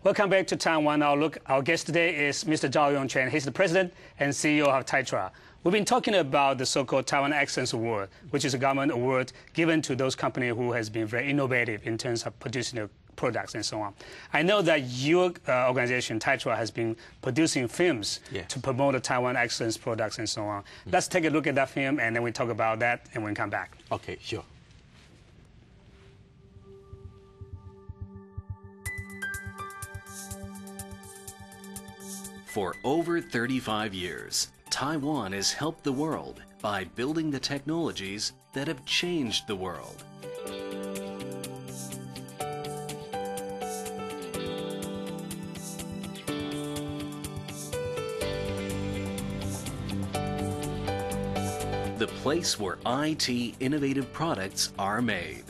Welcome back to Taiwan Outlook. Our guest today is Mr. Zhao Yuen-Chuan. He's the president and CEO of TAITRA. We've been talking about the so-called Taiwan Excellence Award, which is a government award given to those companies who has been very innovative in terms of producing their products and so on. I know that your organization, TAITRA, has been producing films to promote the Taiwan Excellence products and so on. Let's take a look at that film, and then we talk about that, and we'll come back. Okay, sure. For over 35 years, Taiwan has helped the world by building the technologies that have changed the world. The place where IT innovative products are made.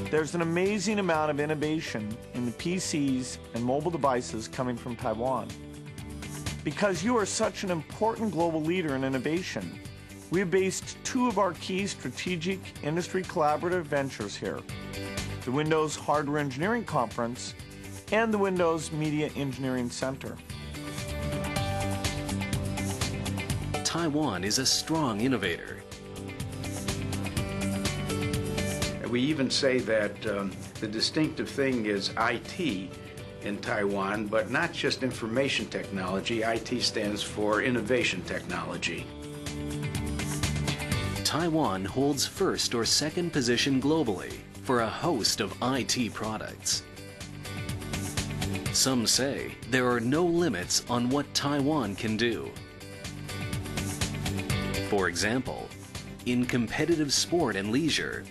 There's an amazing amount of innovation in the PCs and mobile devices coming from Taiwan. Because you are such an important global leader in innovation, we have based two of our key strategic industry collaborative ventures here, the Windows Hardware Engineering Conference and the Windows Media Engineering Center. Taiwan is a strong innovator. We even say that the distinctive thing is IT in Taiwan, but not just information technology. IT stands for innovation technology. Taiwan holds first or second position globally for a host of IT products. Some say there are no limits on what Taiwan can do. For example, in competitive sport and leisure,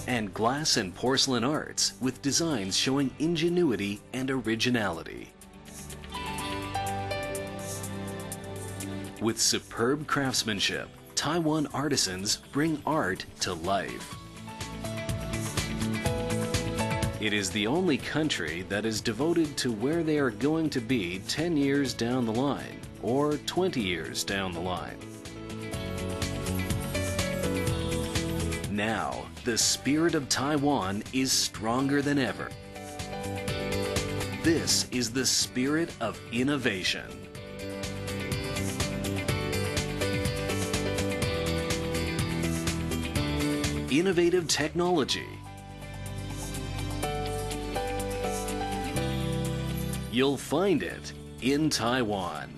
and glass and porcelain arts with designs showing ingenuity and originality. With superb craftsmanship, Taiwan artisans bring art to life. It is the only country that is devoted to where they are going to be 10 years down the line or 20 years down the line. Now, the spirit of Taiwan is stronger than ever. This is the spirit of innovation. Innovative technology. You'll find it in Taiwan.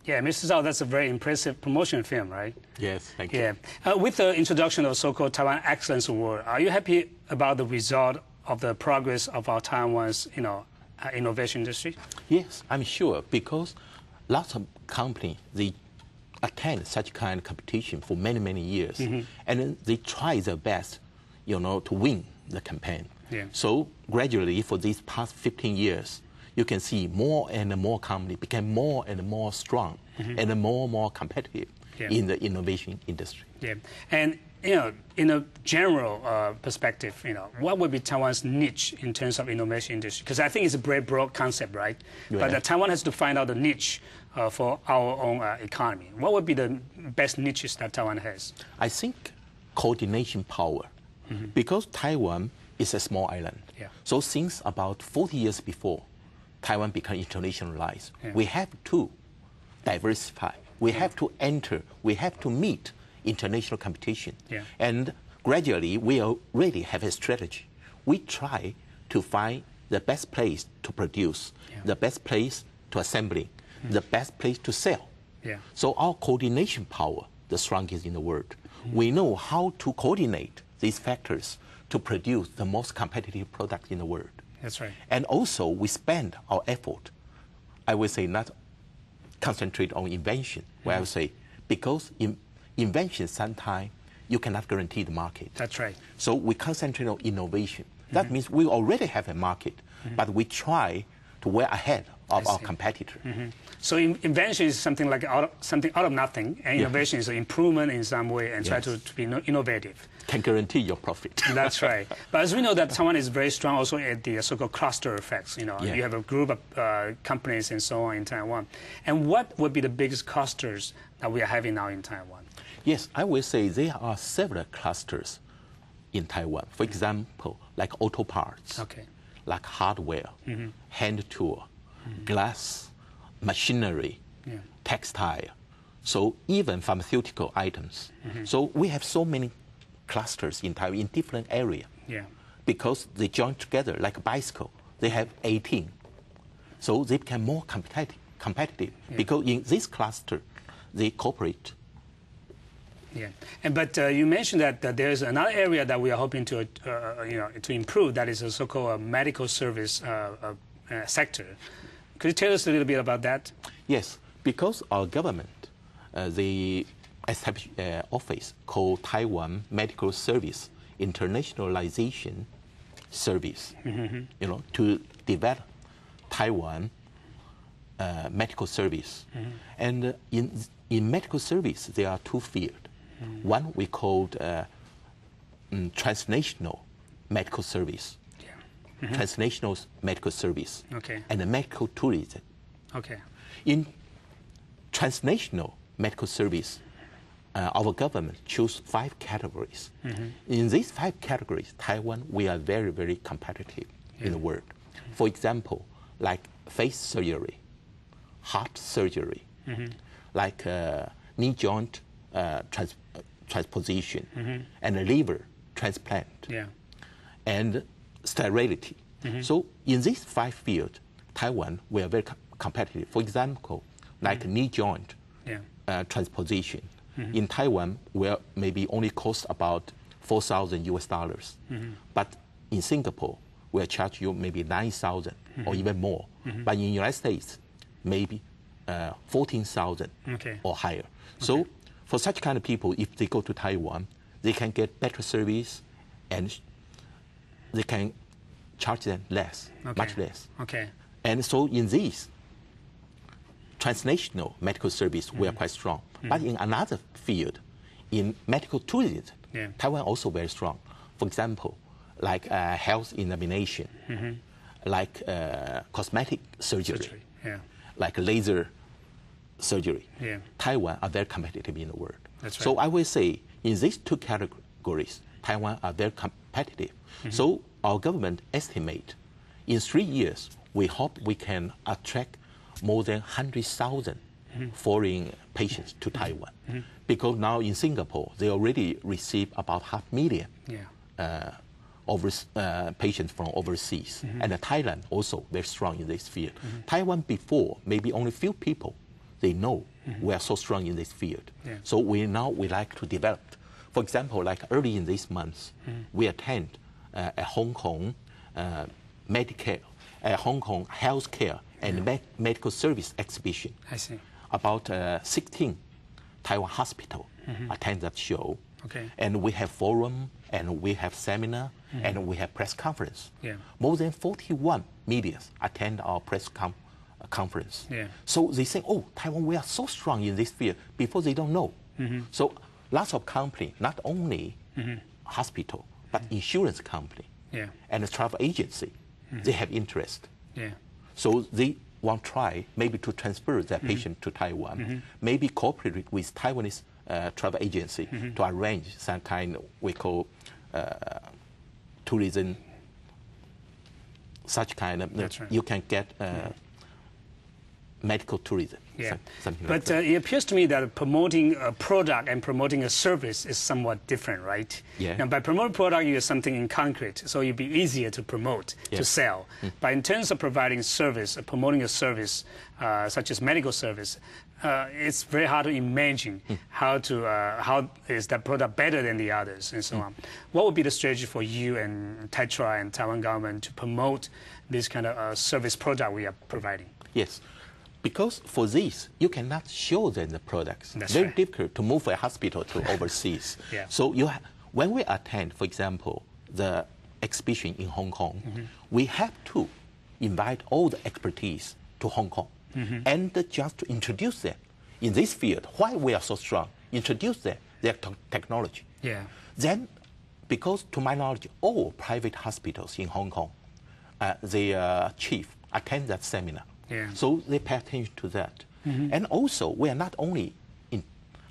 Yeah, Mr. Zhao, that's a very impressive promotion film, right? Yes, thank you. Yeah. With the introduction of so-called Taiwan Excellence Award, are you happy about the result of the progress of our Taiwan's, innovation industry? Yes, I'm sure, because lots of companies, they attend such kind of competition for many, many years, and then they try their best, to win the campaign. Yeah. So gradually, for these past 15 years, you can see more and more companies become more and more strong and more competitive in the innovation industry. Yeah, and in a general perspective, what would be Taiwan's niche in terms of innovation industry? Because I think it's a very broad concept, right? Yeah. But Taiwan has to find out the niche for our own economy. What would be the best niches that Taiwan has? I think coordination power, because Taiwan is a small island. Yeah. So since about 40 years before, Taiwan became internationalized. Yeah. We have to diversify. We have to enter. We have to meet international competition. Yeah. And gradually, we already have a strategy. We try to find the best place to produce, the best place to assembly, the best place to sell. Yeah. So our coordination power, the strongest in the world. We know how to coordinate these factors to produce the most competitive product in the world. That's right. And also, we spend our effort, I would say, not concentrate on invention, where I would say, because invention, sometimes you cannot guarantee the market. That's right. So we concentrate on innovation. That means we already have a market, but we try to way ahead of our competitor. So invention is something like something out of nothing, and innovation is an improvement in some way and try to be innovative. Can guarantee your profit. That's right. But as we know that Taiwan is very strong also at the so-called cluster effects. You have a group of companies and so on in Taiwan. And what would be the biggest clusters that we are having now in Taiwan? Yes, I will say there are several clusters in Taiwan. For example, like auto parts, like hardware, hand tool, glass, machinery, textile, so even pharmaceutical items. So we have so many clusters in Taiwan in different areas because they join together like a bicycle. They have 18. So they become more competitive because in this cluster, they cooperate. But you mentioned that there's another area that we are hoping to improve. That is a so-called medical service sector. Could you tell us a little bit about that? Yes, because our government, they established an office called Taiwan Medical Service Internationalization Service, to develop Taiwan medical service. And in medical service, there are two fields. One we called transnational medical service, transnational medical service, and the medical tourism. In transnational medical service, our government chose 5 categories. In these 5 categories, Taiwan, we are very, very competitive in the world. For example, like face surgery, heart surgery, like knee joint transposition, and liver transplant, and sterility. So in these 5 fields, Taiwan, we are very competitive. For example, like knee joint transposition. In Taiwan, where maybe only cost about $4,000 US. But in Singapore, we'll charge you maybe 9,000 or even more. But in the United States, maybe 14,000 or higher. So for such kind of people, if they go to Taiwan, they can get better service and they can charge them less, much less. And so in these transnational medical service, we are quite strong. But in another field, in medical tourism, Taiwan also very strong. For example, like health examination, like cosmetic surgery, like laser surgery. Taiwan are very competitive in the world. So I will say in these 2 categories, Taiwan are very competitive. So our government estimate in 3 years, we hope we can attract more than 100,000 foreign patients to Taiwan. Because now in Singapore, they already receive about 500,000 patients from overseas. And Thailand also very strong in this field. Taiwan before, maybe only few people, they know we are so strong in this field. So we like to develop. For example, like early in this month, we attend a Hong Kong Hong Kong healthcare and medical service exhibition. About 16 Taiwan hospitals attend that show. And we have forum, and we have seminar, and we have press conference. More than 41 media attend our press conference. So they say, oh, Taiwan, we are so strong in this field. Before they don't know. So lots of companies, not only hospital, but insurance company and a travel agency, they have interest. So they want to try maybe to transfer their patient to Taiwan, maybe cooperate with Taiwanese travel agency to arrange some kind we call tourism, such kind of, you can get medical tourism. Something but like that. It appears to me that promoting a product and promoting a service is somewhat different, right? And by promoting product, you have something in concrete, so it'd be easier to promote, to sell. But in terms of providing service, promoting a service, such as medical service, it's very hard to imagine how is that product better than the others and so on. What would be the strategy for you and TAITRA and Taiwan government to promote this kind of service product we are providing? Yes. Because for this, you cannot show them the products. That's very right. difficult to move a hospital to overseas. So when we attend, for example, the exhibition in Hong Kong, we have to invite all the expertise to Hong Kong and just to introduce them in this field, why we are so strong, introduce them, their technology. Yeah. Then, because to my knowledge, all private hospitals in Hong Kong, their chief attend that seminar. Yeah. So they pay attention to that. And also, we are not only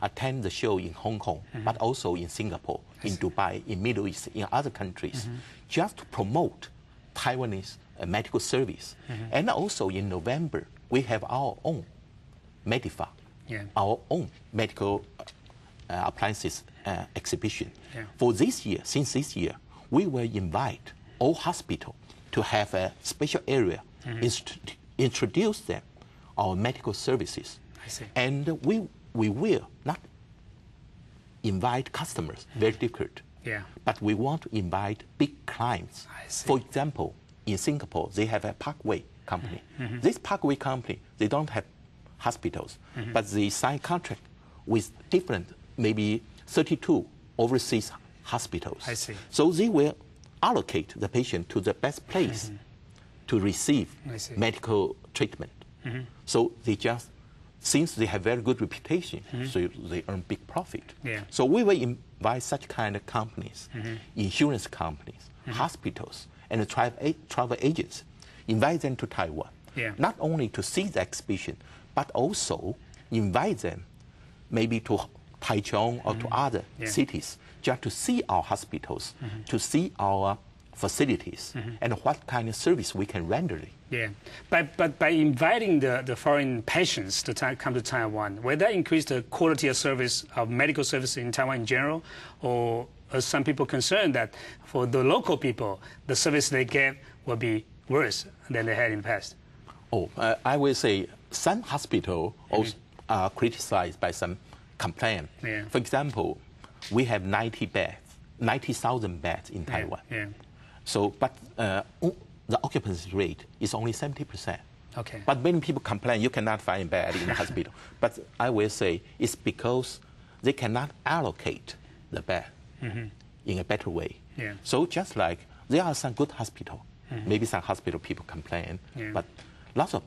attend the show in Hong Kong, but also in Singapore, in Dubai, in Middle East, in other countries, just to promote Taiwanese medical service. And also in November, we have our own Medifa, our own medical appliances exhibition. For this year, since this year, we will invite all hospitals to have a special area, introduce them our medical services. I see. And we will not invite customers, very difficult. Yeah. But we want to invite big clients. I see. For example, in Singapore, they have a Parkway company. This Parkway company, they don't have hospitals, but they sign contract with different, maybe 32 overseas hospitals. I see. So they will allocate the patient to the best place to receive medical treatment. So they just, since they have very good reputation, so they earn big profit. Yeah. So we will invite such kind of companies, insurance companies, hospitals, and travel agents, invite them to Taiwan. Yeah. Not only to see the exhibition, but also invite them maybe to Taichung or to other cities, just to see our hospitals, to see our facilities, and what kind of service we can render them. Yeah, but by inviting the foreign patients to come to Taiwan, will that increase the quality of service of medical service in Taiwan in general, or are some people concerned that for the local people, the service they get will be worse than they had in the past? Oh, I will say some hospitals also are criticized by some complaint. Yeah. For example, we have 90,000 beds in Taiwan. Yeah. So, but the occupancy rate is only 70%. Okay. But many people complain you cannot find a bed in the hospital. But I will say it's because they cannot allocate the bed in a better way. Yeah. So just like there are some good hospitals, maybe some hospital people complain, but lots of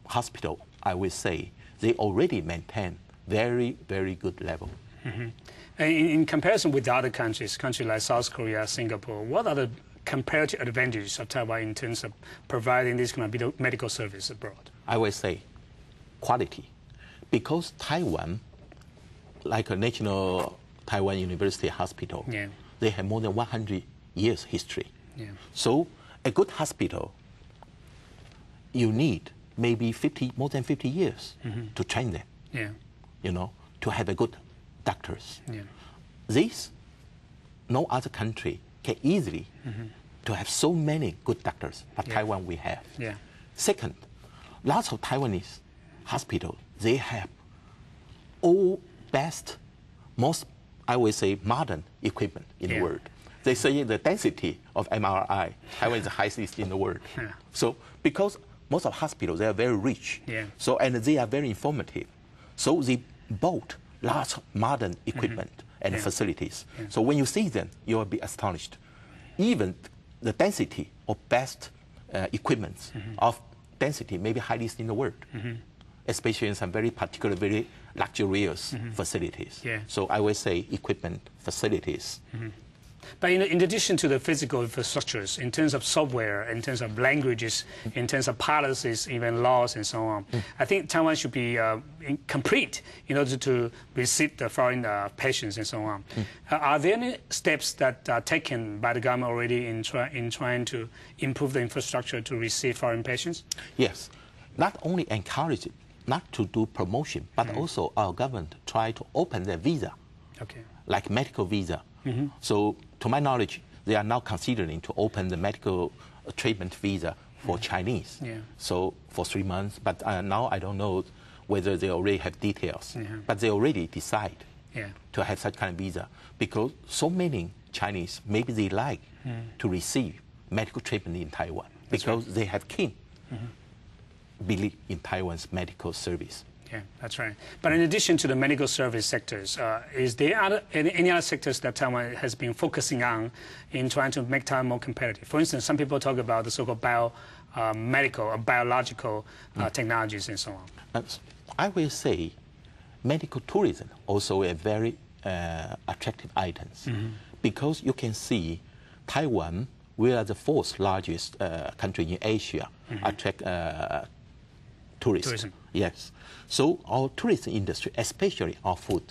hospitals, I will say, they already maintain very, very good level. In comparison with other countries like South Korea, Singapore, what are the comparative advantages of Taiwan in terms of providing this kind of medical service abroad? I will say quality. Because Taiwan, like a National Taiwan University Hospital, they have more than 100 years history. So a good hospital, you need maybe more than 50 years to train them, you know, to have a good doctors. This, no other country can easily to have so many good doctors, but Taiwan we have. Second, lots of Taiwanese hospitals, they have all best, most, I would say, modern equipment in the world. They say the density of MRI, Taiwan is the highest in the world. So because most of hospitals, they are very rich, so, and they are very informative. So they bought lots of modern equipment and facilities. So when you see them, you will be astonished. Even the density of best equipment of density may be highest in the world, especially in some very particular, very luxurious facilities. So I would say equipment, facilities. But in addition to the physical infrastructures, in terms of software, in terms of languages, in terms of policies, even laws and so on, I think Taiwan should be complete in order to receive the foreign patients and so on. Are there any steps that are taken by the government already in trying to improve the infrastructure to receive foreign patients? Yes. Not only encourage it, not to do promotion, but also our government try to open the visa, like medical visa. So, to my knowledge, they are now considering to open the medical treatment visa for Chinese. So, for 3 months. But now I don't know whether they already have details. But they already decide to have such kind of visa because so many Chinese, maybe they like to receive medical treatment in Taiwan because they have keen belief in Taiwan's medical service. Yeah, that's right. But in addition to the medical service sectors, is there any other sectors that Taiwan has been focusing on in trying to make Taiwan more competitive? For instance, some people talk about the so-called medical or biological technologies and so on? I will say medical tourism also a very attractive items because you can see Taiwan, we are the fourth largest country in Asia, attract tourism. Yes. So our tourism industry, especially our food,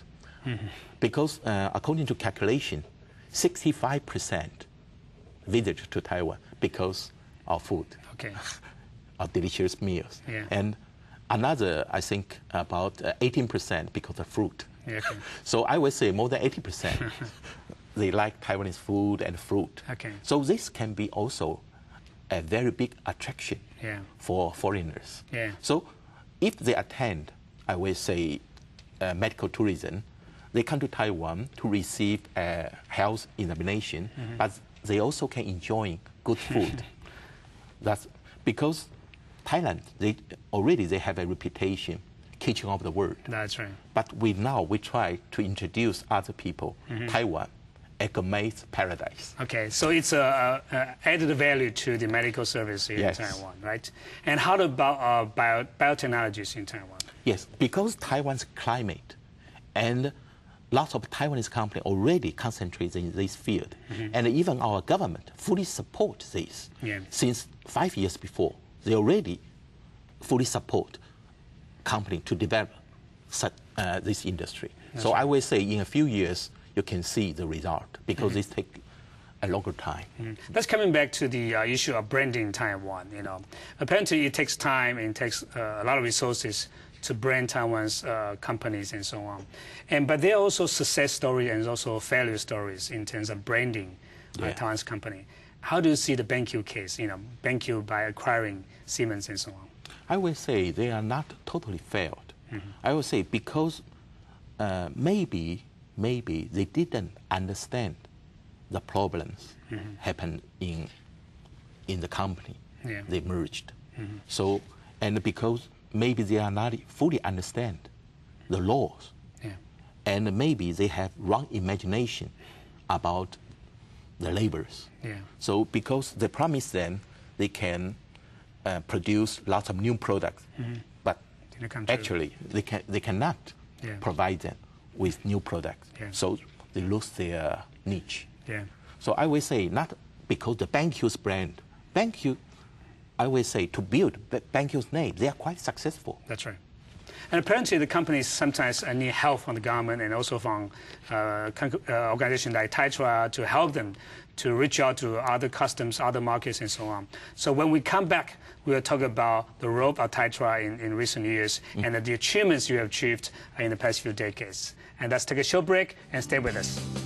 because according to calculation, 65% visit to Taiwan because of food, our delicious meals. Yeah. And another, I think, about 18% because of fruit. Yeah, okay. So I would say more than 80%. They like Taiwanese food and fruit. Okay. So this can be also a very big attraction for foreigners. Yeah. So if they attend, I will say, medical tourism, they come to Taiwan to receive a health examination, but they also can enjoy good food. That's because Thailand, they have a reputation kitchen of the world. That's right. But we try to introduce other people, Taiwan, a gourmet paradise. Okay, so it's added value to the medical service in Taiwan, right? And how about biotechnologies in Taiwan? Yes, because Taiwan's climate and lots of Taiwanese companies already concentrate in this field. And even our government fully supports this. Since 5 years before, they already fully support company to develop this industry. So I will say in a few years, you can see the result because this takes a longer time. That's coming back to the issue of branding Taiwan. You know, apparently it takes time and it takes a lot of resources to brand Taiwan's companies and so on. But there are also success stories and also failure stories in terms of branding Taiwan's company. How do you see the BenQ case? You know, BenQ by acquiring Siemens and so on. I will say they are not totally failed. I will say because maybe they didn't understand the problems happen in the company they merged. So, and because maybe they are not fully understand the laws, and maybe they have wrong imagination about the labors. So because they promise them they can produce lots of new products, but actually they cannot provide them with new products. So they lose their niche. So I will say not because the BenQ's brand, BenQ, I will say to build BenQ's name, they are quite successful. That's right. And apparently the companies sometimes need help from the government and also from organizations like TAITRA to help them to reach out to other customs, other markets, and so on. So when we come back, we will talk about the role of TAITRA in recent years and the achievements you have achieved in the past few decades. And let's take a short break and stay with us.